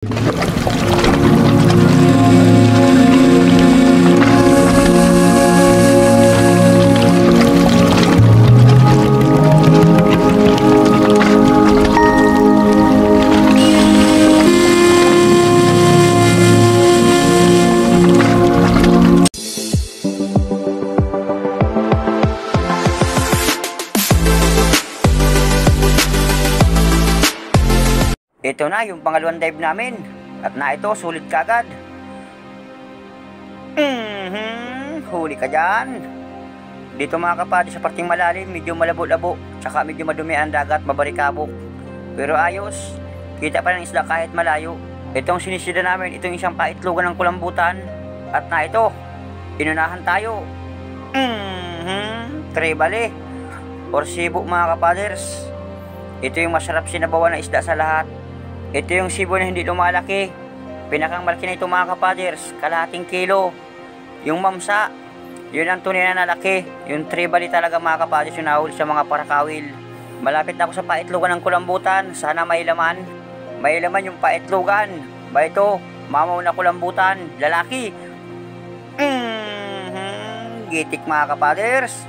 Ito na yung pangalawang dive namin. At na ito, sulit kagad. Huli ka dyan. Dito mga kapatid, sa parting malalim, medyo malabo-labo, tsaka medyo madumi ang dagat, mabarikabok. Pero ayos, kita pa ng isla kahit malayo. Itong sinisida namin, itong isang paitlogan ng kulambutan. At na ito, inunahan tayo. Trebale or sibo mga kapaders. Ito yung masarap sinabawan na isda sa lahat. Ito yung sibo na hindi lumalaki. Pinakang malaki na ito mga kapaders, kalahating kilo. Yung mamsa, yun ang tunay na nalaki. Yung trebale talaga mga kapaders, yung nahuli sa mga parakawil. Malapit na ako sa paitlogan ng kulambutan. Sana may laman. May laman yung paitlogan. Ba ito, mamaw na kulambutan, lalaki. Gitik mga kapaders.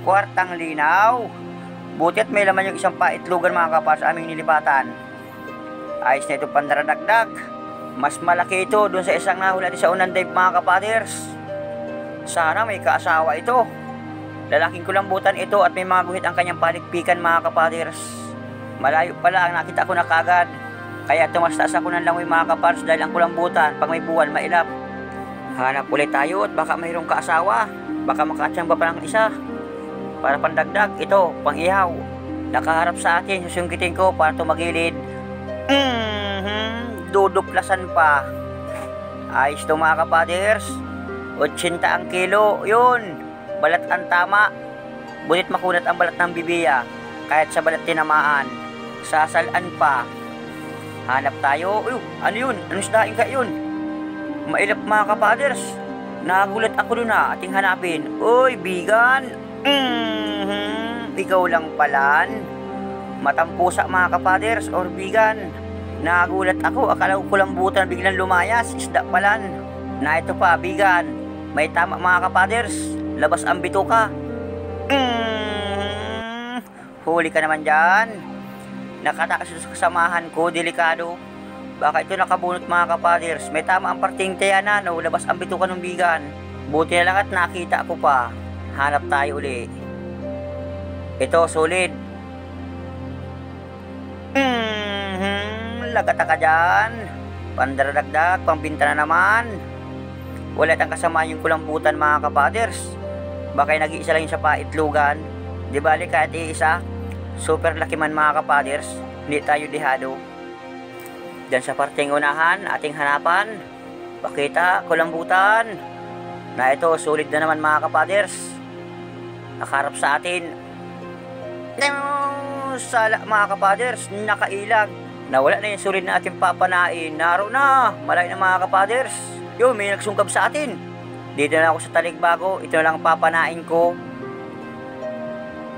Kwartang linaw. Buti at may laman yung isang paitlogan mga kapaders sa aming nilipatan. Ayos na ito pandaradagdag. Mas malaki ito dun sa isang nahuli natin sa unang dive mga kapaders. Sana may kaasawa ito. Lalaking kulambutan ito at may mga guhit ang kanyang paligpikan mga kapaders. Malayo pala ang nakita ko na kagad. Kaya tumastaas ako ng langoy mga kapaders dahil ang kulambutan pag may buwan mailap. Hanap ulit tayo at baka mayroong kaasawa. Baka makatsamba pa ng isa. Para pandagdag, ito, pang ihaw. Nakaharap sa atin, susungkitin ko para tumagilid. Duduplasan pa. Ayos to mga kapaders. 80 ang kilo, yun. Balat ang tama. Bunit makunat ang balat ng bibiya. Kahit sa balat tinamaan. Sasalan pa. Hanap tayo. Ano yun? Anong isdaing ka yun? Mailap mga kapaders. Nagulat ako doon na ating hanapin. Uy, bigan. Ikaw lang palan. Matampusa mga kapaders or bigan. Nagulat ako, akala ko kulambutan biglang lumayas, isda palan. Na ito pa, bigan. May tama mga kapaders. Labas ang bituka. Huli ka naman dyan. Nakatakas ito sa kasamahan ko, delikado. Baka ito nakabunot mga kapaders. May tama ang parting tiyana, no? Labas ang bituka ng bigan. Buti na lang at nakita ko pa. Hanap tayo uli. Ito, solid. Lagata ka dyan. Pandaradagdag, pambinta na naman. Wala tang kasama yung kulambutan mga kapaders. Baka nag-iisa lang yung sa paitlogan. Di bali kahit iisa. Super laki man mga kapaders. Hindi tayo dihado. Diyan sa parteng unahan, ating hanapan. Pakita, kulambutan. Na ito, solid na naman mga kapaders. Nakaharap sa atin. Sala mga kapaders, nakailag. Nawala na yung sulit na ating papanain. Naro na, malay na mga kapaders. Yun, may nagsungkab sa atin. Dito na ako sa taligbago. Ito na lang papanain ko.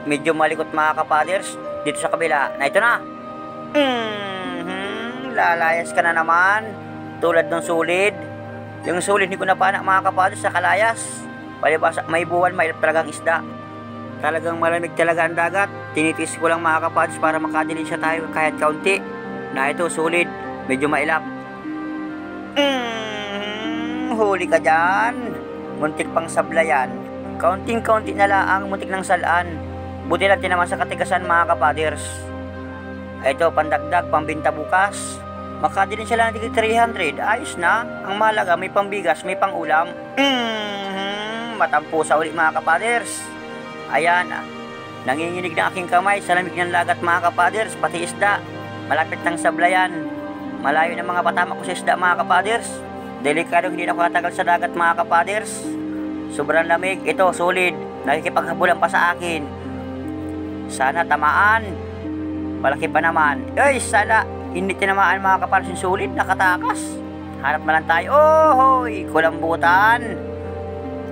Medyo malikot mga kapaders. Dito sa kabila, na ito na. Lalayas ka na naman. Tulad ng sulid. Yung sulid hindi ko napanak mga kapaders sa kalayas. Palibasa may buwan, may talagang isda. Talagang malamig talaga ang dagat. Tinitis ko lang mga kapaders para makadilin siya tayo kahit kaunti. Na ito, sulit. Medyo mailap. Huli ka dyan. Muntik pang sablayan. Kaunting-kaunti na lang muntik ng salaan. Buti lang tinaman sa katigasan mga kapaders. Ito, pandagdag, pambinta bukas. Makadilin siya lang ng 300. Ayos na. Ang mahalaga, may pambigas, may pangulam. Matampo sa uli mga kapaders. Ayan. Nanginginig na aking kamay sa lamig ng lagat mga kapaders. Pati isda. Malapit ng sablayan. Malayo ng mga patama ko sa isda mga kapaders. Delikado, hindi na ako katagal sa dagat mga kapaders. Sobrang lamig. Ito, solid. Nakikipaghabulan pa sa akin. Sana tamaan. Malaki pa naman. Ay, sala. Hindi tinamaan mga kapaders yung solid. Nakatakas. Hanap na lang tayo. Hoy, kulambutan.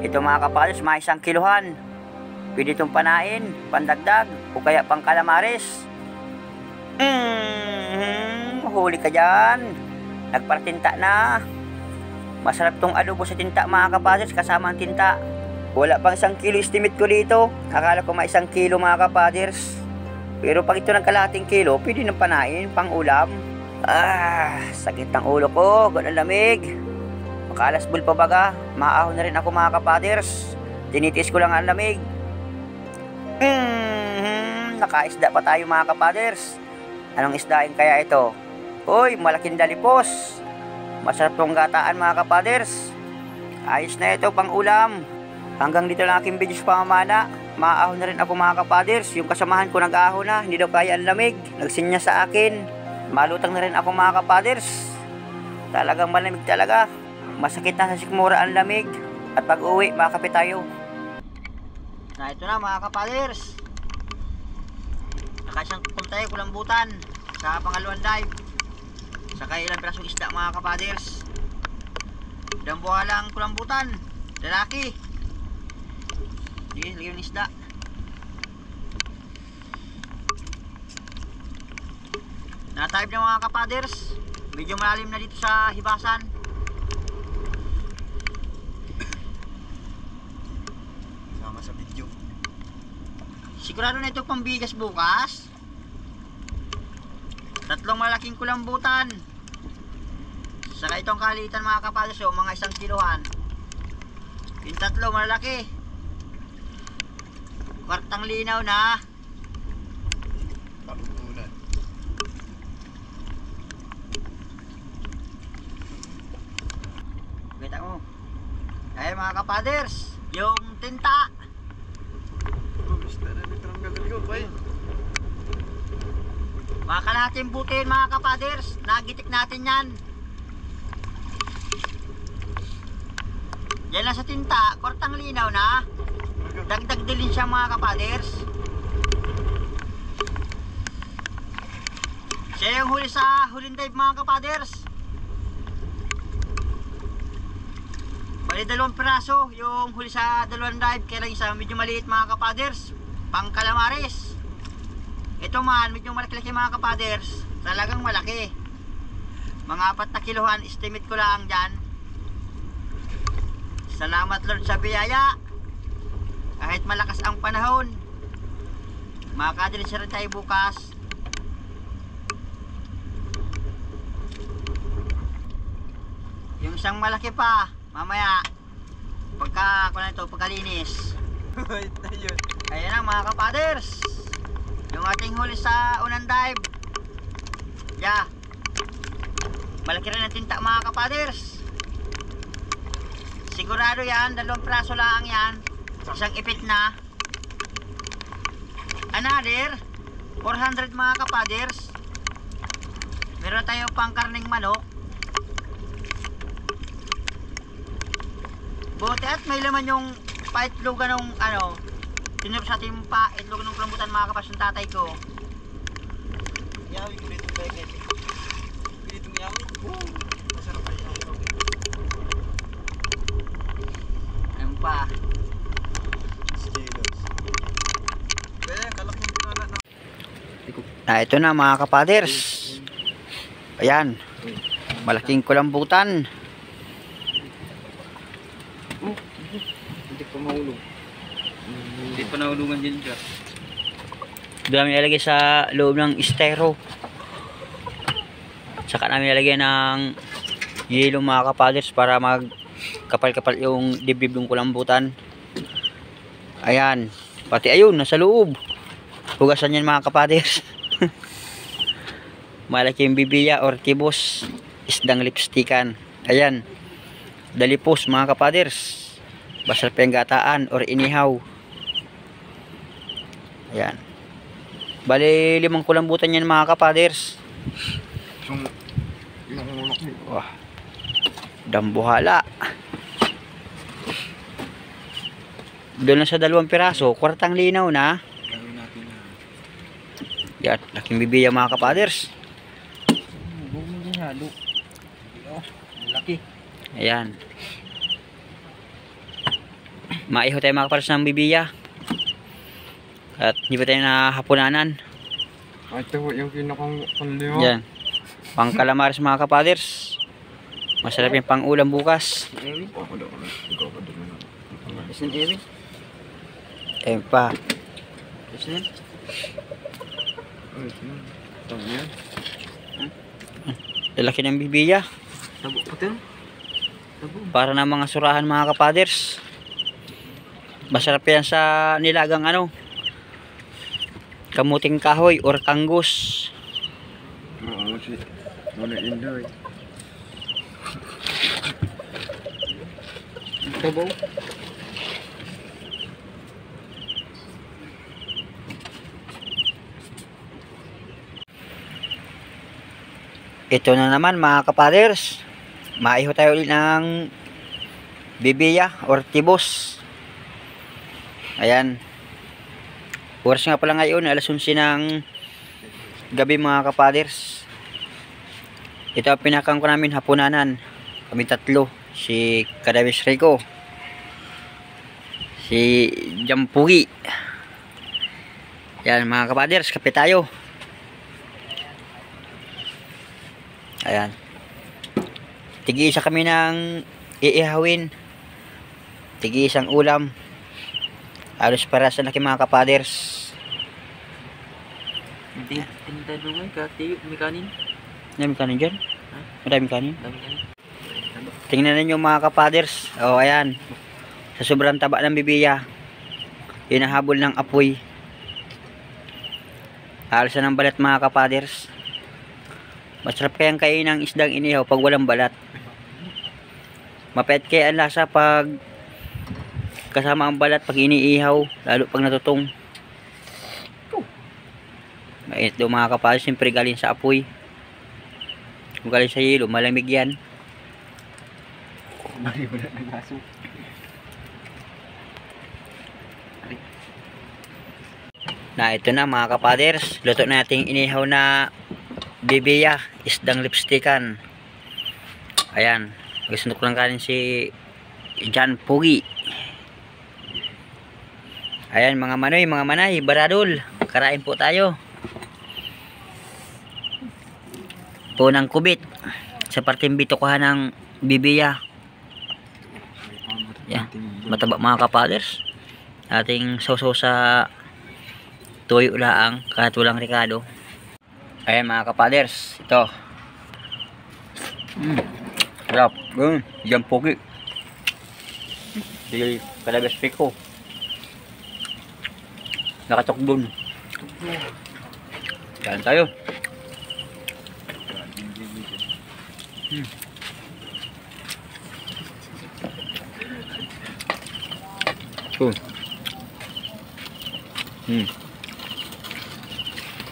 Ito mga kapaders, mga 1 kiluhan. Pwede itong panain, pandagdag, o kaya pang kalamares. huli ka dyan. Nagpartinta na. Masarap tong adobo sa tinta mga kapaders, kasama ang tinta. Wala pang 1 kilo estimate ko dito. Akala ko may 1 kilo mga kapaders. Pero pag ito ng kalahating kilo, pwede nang panain, pang ulam. Sakit ng ulo ko, ganun lamig. Makalasbol pa baga, maahon na rin ako mga kapaders. Tinitiis ko lang ang lamig. Nakaisda pa tayo mga kapaders. Anong isdain kaya ito? Uy, malaking dalipos. Masarap tong gataan mga kapaders. Ayos na ito pang ulam. Hanggang dito lang aking videos pamamana. Maahon na rin ako mga kapaders. Yung kasamahan ko nag-ahon na, hindi daw kaya ang lamig. Nagsinya sa akin. Malutang na rin ako mga kapaders. Talagang malamig talaga. Masakit na sa sikmura ang lamig. At pag uwi, makakape tayo. Na ito na mga kapaders. Nakaisang puntay kulambutan sa pangalawang dive. Saka ilang pirasong isda mga kapaders. Dambuha lang kulambutan. Lalaki. Sige, lagyan ng isda. Na-type na mga kapaders. Medyo malalim na dito sa hibasan. Sama sa video. Sigurado na ito pambigas bukas. 3 malaking kulambutan. Saka itong kalitan mga kapaders, so mga 1 kilohan. Yung 3 malaki. Kwartang linaw na. Kita mo. Ay mga kapaders, yung tinta. Baka natin butin mga kapaders. Nagitik natin yan. Yan lang sa tinta. Kwartang linaw na. Dagdag din siya mga kapaders. Siya yung huli sa huling dive mga kapaders. Bali 2 piraso yung huli sa 2 dive. Kaya lang isa medyo maliit mga kapaders. Pang calamares. Ito man medyo malaki-laki mga kapaders. Talagang malaki. Mga 4 na kilohan estimate ko lang dyan. Salamat Lord sa biyaya. Kahit malakas ang panahon, makakadiretso rin tayo bukas. Yung isang malaki pa mamaya pagkalinis. Ayan na mga kapaders, yung ating huli sa unang dive. Malaki rin ang tinta mga kapaders. Sigurado yan, 2 praso lang yan. Isang ipit na. Another 400 mga kapaders. Meron tayo pang karning manok. Buti at may laman yung paitlogan ng tinurp sa ating paitlogan ng kulambutan mga kapas ng tatay ko. Yawi ko dito bagay. Ditong yawi. Masarap pa yung ayun pa. Ito na mga kapaders. Ayan. Malaking kulambutan. Hindi pa mahulog. Hindi pa nahulugan dyan siya. Dami nilagay sa loob ng estero. Saka namin nilagay ng yelo mga kapaders para magkapal-kapal yung dibdib ng kulambutan. Ayan. Pati ayun, nasa loob. Hugasan yan mga kapaders. Malaking bibiya or tibos, isdang lipstikan. Ayan, dalipos mga kapaders. Basal pa yung gataan or inihaw. Ayan. Bali 5 kulambutan yan mga kapaders. Wah, dambuhala. Doon na sa 2 piraso, kwartang linaw na. Yan, laking bibiya mga kapaders. Laki. Ayan. Maiho tayo mga kapaders ng bibiya. At hindi pa tayo nahapunanan. Ito yung pinakang panlima. Yan. Pang calamares mga kapaders. Masarap yung pang ulam bukas. Ewi. Isin Ewi. Ayun pa. Isin. Ito yan. Lalaki ng bibiya. Tabo po ito. Tabo. Para na mga surahan mga kapaders. Masarap yan sa nilagang ano. Kamuting kahoy or kangus. Oo, si. Muna indoy. Tabo. Ito na naman mga kapaders. Maiho tayo ulit ng bibiya or tibos. Ayan. Oras nga pala ngayon, alas 11 ng gabi mga kapaders. Ito ang pinakang ko namin hapunanan. Kami tatlo. Si Kadabis Rico. Si Jampugi. Ayan mga kapaders, kape tayo. Ayan. Tigi-isa kami ng iihawin. Tigi-isang ulam. Halos para sa laki mga kapaders. Hindi. Tinta doon ay katiyo. May kanin. Maraming kanin dyan? Maraming kanin? Dami kanin. Tingnan ninyo mga kapaders. O ayan. Sa sobrang taba ng bibiya. Hinahabol ng apoy. Halos na ng balat mga kapaders. Masarap kayang kain ng isdang inihaw pag walang balat. Mapait kaya ang lasa pag kasama ang balat pag iniihaw, lalo pag natutong. Mainit daw mga kapaders, siyempre galing sa apoy. Kung galing sa yelo, malamig yan. Mali wala ng aso. Na ito na mga kapaders, luto nating inihaw na bibiya, isdang lipstickan. Ayan, gusto ko lang kanin si Jan Pugi. Ayan mga manoy, mga manay, baradol, karain po tayo. Punang kubit sa parteng bitukuhan ng bibiya. Yan, mataba mga kapaders. Ating sausaw sa tuyo laang kahit walang ricado. Ayan mga kapaders, ito. Sarap. Jan Pugi. Si Kadabis Rico. Nakatok dun. Kain tayo.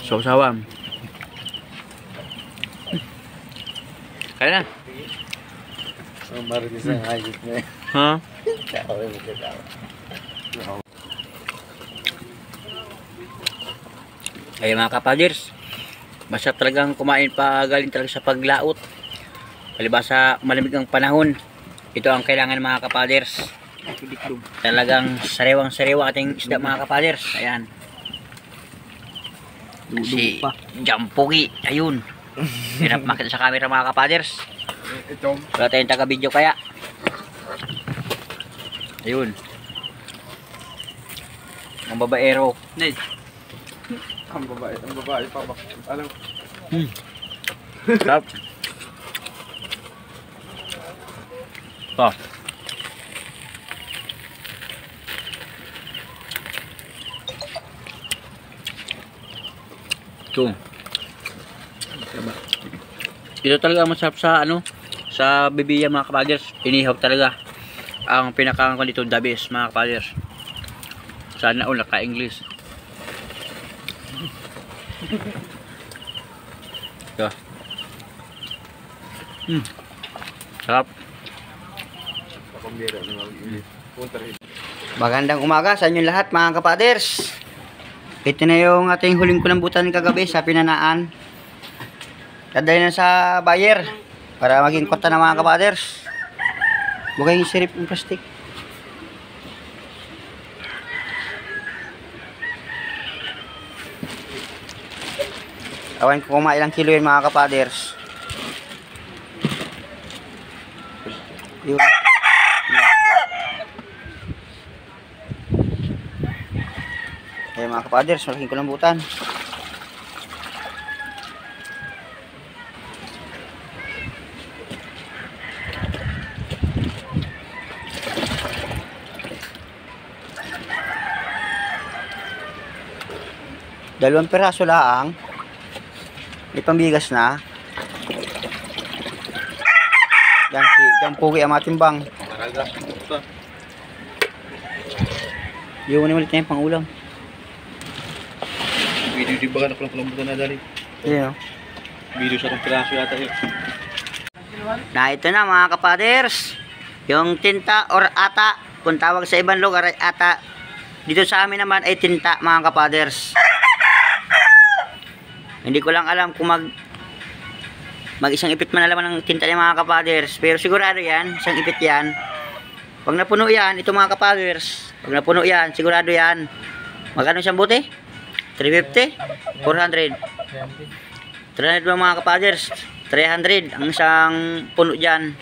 Saw-sawan. Kaya na. Marinis ang ayos na eh. Ha? Ay mga kapaders, masarap talagang kumain pa galing talaga sa paglaot. Palibasa malamig ang panahon. Ito ang kailangan mga kapaders. Talagang sariwang-sariwa ating isda mga kapaders. Ayan. Si Jampugi. Ayun. Hirap makita sa camera mga kapaders. Ito. Wala tayong taga-video kaya. Ayun. Ang babaero. Nay. Ang babae pa ba? Alam. Sarap. Pa. Ito talaga masarap sa ano, sa bibiya mga kapaders. Inihaw talaga. Ang pinakang dito the best mga kapaders. Sana all naka-English. Ito. Sarap. Magandang umaga sa inyo lahat mga kapaders. Ito na yung ating huling kulambutan kagabi sa Pinanaan. Dadali na sa buyer para maging kwarta ng mga kapaders. Bugay yung sirip yung plastic. Awan ko kung ilang kilo yun mga kapaders. Yun. Kaya mga kapaders, malaking kulambutan. Dalawang piraso lang. May pambigas na. Yan pugi ang matimbang. Maraga. Ito. Iwan ulit na yung pangulam. Video di ba ka nakulambutan na dali? Ayan o. Video sa itong piraso yata yun. Na ito na mga kapaders. Yung tinta or ata. Kung tawag sa ibang lugar ay ata. Dito sa amin naman ay tinta mga kapaders. Hindi ko lang alam kung mag-isang ipit man naman ng tinta ng mga kapaders. Pero sigurado yan, isang ipit yan. Pag napuno yan, ito mga kapaders. Pag napuno yan, sigurado yan. Magkano siyang buti? 350? 400? 300 mga kapaders. 300 ang isang puno dyan.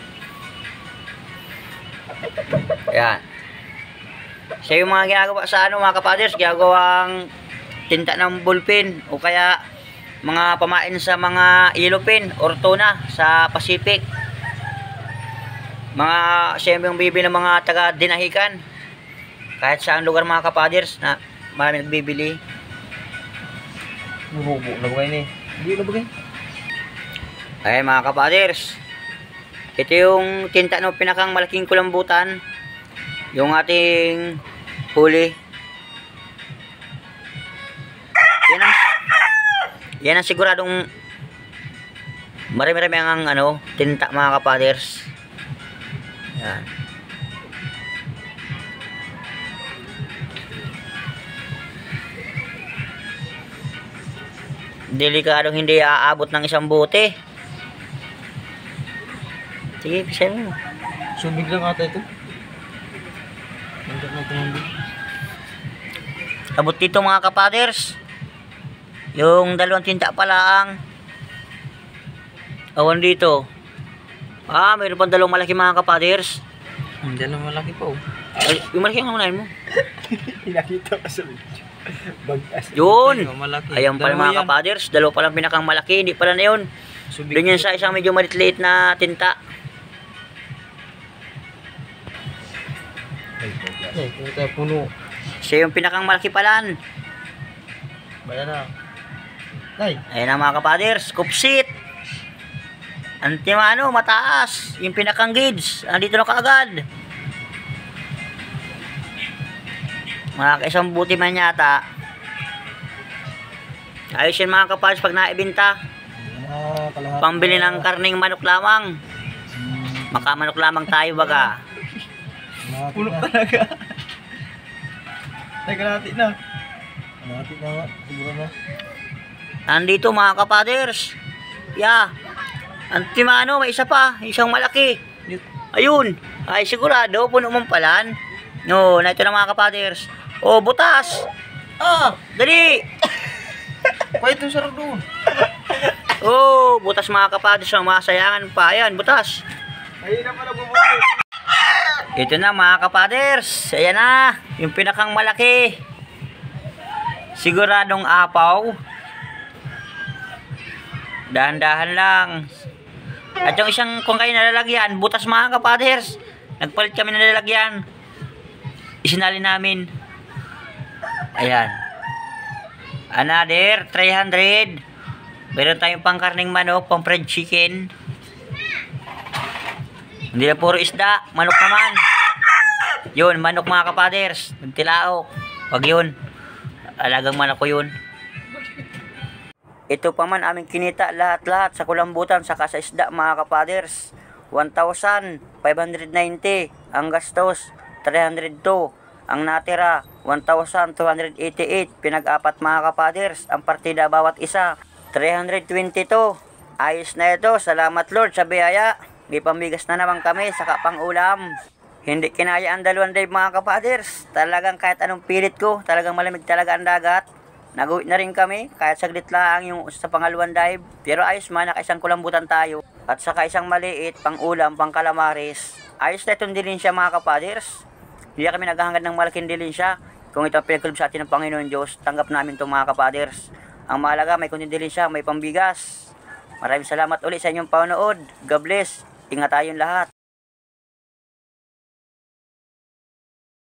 Ayan. Siya yung mga ginagawa sa mga kapaders. Ginagawang tinta ng ballpen o kaya mga pamain sa mga yellow pen or tuna sa Pacific. Mga siyempre yung bibi ng mga taga Dinahican. Kahit saan lugar mga kapaders na marami nagbibili. Bubo, nabagay na eh. Hindi nabagay. Ay mga kapaders, ito yung tinta ng pinakang malaking kulambutan. Yung ating huli. Yan ang siguradong marami-rami ang tinta mga kapaders. Yan. Delikadong hindi aabot ng isang bote. Sige, pisahin mo. Sumig lang ata ito. Nandiyan na tumambig. Abot dito mga kapaders. Yung dalawang tinta pala ang awan dito. Mayroon pang dalawang malaki mga kapaders. Nandiyan na malaki pa oh. Ay, yung malaki ang unahin mo. Pinakita ka sa video. Bagas. Yun. Malaki. Ayan pala mga kapaders. Dalawa palang pinakang malaki. Hindi pala na yun. Doon yun sa isang medyo maliit na tinta. Ay, puno. Siya yung pinakang malaki palan. Bayan na. Ay. Ayan na mga kapaders. Kupsit. Antimano, mataas. Yung pinakang gauge. Andito na kaagad. Mga kaisang buti man yata. Ayos yun mga kapaders pag naibinta. Pambili ng karning manok lamang. Makamanok lamang tayo baga. Puno talaga. Teka natin na. Natin na nga. Siguro na. Nandito mga kapaders. Yeah. Antimano, may isa pa. Isang malaki. Ayun. Ay sigurado, puno mong palan. No, na ito na mga kapaders. Oh, butas. Dali. Pwede itong sarap doon. Oh, butas mga kapaders. Ang masayangan pa. Ayan, butas. Ayun na pala bumuli. Ito na mga kapaders. Ayan na. Yung pinakang malaki. Siguradong apaw. Dahan-dahan lang. At yung isang kung kayo nalalagyan, butas mga kapaders. Nagpalit kami ng nalalagyan. Isinali namin. Ayan. Another 300. Meron tayong pangkarning manok, pang fried chicken. Hindi na puro isda, manok naman. Yun, manok mga kapaders. Nagtilao. Wag yun. Alagang manok ko yun. Ito pa man aming kinita lahat-lahat sa kulambutan saka sa isda mga kapaders. 1,590 ang gastos, 302 ang natira, 1,288 pinag-apat mga kapaders ang partida bawat isa, 322. Ayos na ito, salamat Lord sa biyaya. May pambigas na naman kami saka pang ulam. Hindi kinaya ang 2 dive mga kapaders. Talagang kahit anong pilit ko, talagang malamig talaga ang dagat. Nag-uwi na rin kami, kahit saglit lang yung sa pangalawang dive. Pero ayos man, nakaisang kulambutan tayo. At saka isang maliit, pang ulam, pang kalamaris. Ayos na itong dilensya mga kapaders. Hindi na kami naghahangad ng malaking dilensya. Kung ito ang pinagkulob sa atin ng Panginoon Diyos, tanggap namin ito mga kapaders. Ang mahalaga, may kunting dilensya, may pambigas. Maraming salamat ulit sa inyong panonood. God bless. Ingat tayong lahat.